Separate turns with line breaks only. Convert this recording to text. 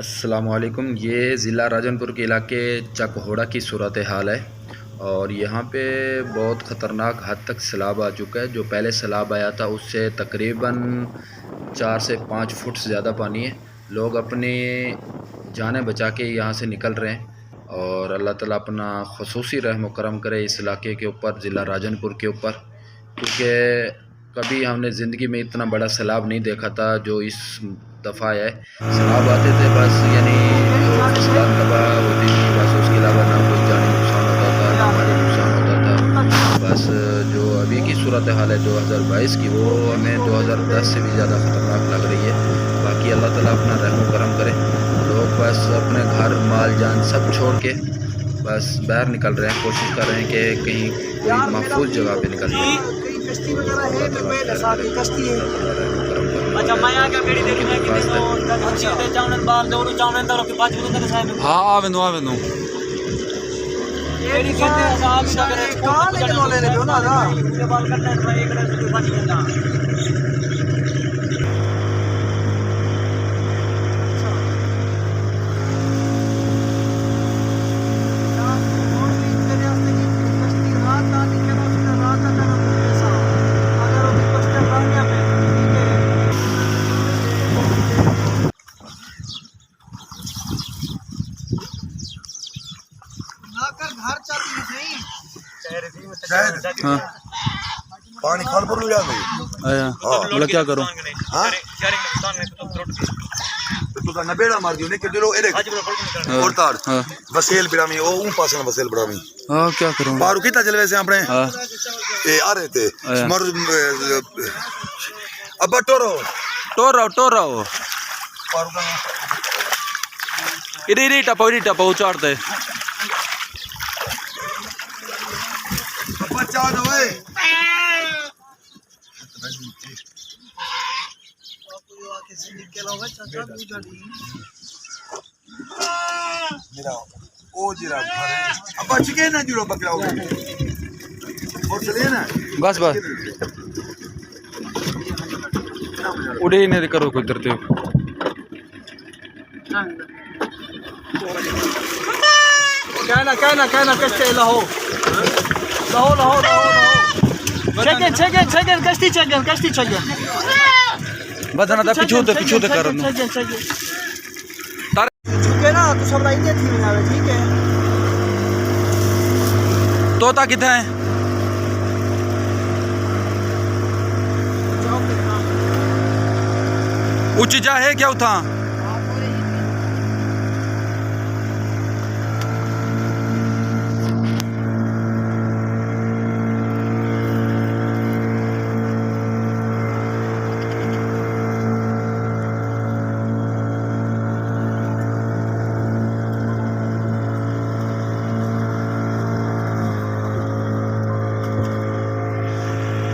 अस्सलामुअलैकुम। ये ज़िला राजनपुर के इलाके चकहोड़ा की सूरत हाल है और यहाँ पे बहुत ख़तरनाक हद तक सैलाब आ चुका है। जो पहले सैलाब आया था उससे तकरीबन 4 से 5 फुट से ज़्यादा पानी है। लोग अपनी जानें बचा के यहाँ से निकल रहे हैं और अल्लाह ताला अपना ख़ुसूसी रहम व करम करे इस इलाके के ऊपर, ज़िला राजनपुर के ऊपर, क्योंकि कभी हमने ज़िंदगी में इतना बड़ा सैलाब नहीं देखा था जो इस दफ़ा है। सैलाब आते थे बस यानी जो फसलात तबाह होती थी, बस उसके अलावा ना कोई जानी नुकसान होता था ना माली नुकसान होता था। बस जो अभी की सूरत हाल है 2022 की, वो हमें 2010 से भी ज़्यादा ख़तरनाक लग रही है। बाकी अल्लाह ताला अपना रहम करम करे। लोग बस अपने घर माल जान सब छोड़ के बस बाहर निकल रहे हैं, कोशिश कर रहे हैं कि कहीं कोई महफूज जगह पे निकल जाए।
कश्ती वगैरह है कि कोई ऐसा की कश्ती है।
अच्छा मैं आ गया मेरी देखी मैं कि तो अच्छी होते जावन बाल दो जावन दो के 5 मिनट का साहब।
हां आवेनो
मेरी कहते हैं साहब अगर
कहां लेके नो लेने दो ना
ये बाल करना है भाई एक रस के 5 मिनट।
हाँ
पानी खाल पर ले गई।
आया बोला क्या करूं?
हां तो का नबेड़ा मार दियो ने के दिलो एरे और तार वसेल बिरामी ओ ऊ पासन वसेल बिरामी।
हां क्या करूं?
बारू किता चलवे से अपने
हां
ए आ रहे थे मर अब टोरो बारू का
इडी टपा उचाड़ते
बच्चा दो ए मेरा ओ जीरा अब चिके ना जुड़ो बकरा और चलिए ना
बस उड़े ही नहीं करो कोई करते हो।
कहना कश्ती लाहो चेक कश्ती
बदना था पिछू तो कर
झुके ना तो सब लाइने थी ना ठीक है।
तोता किथे है? उच्च जा है क्या उठा?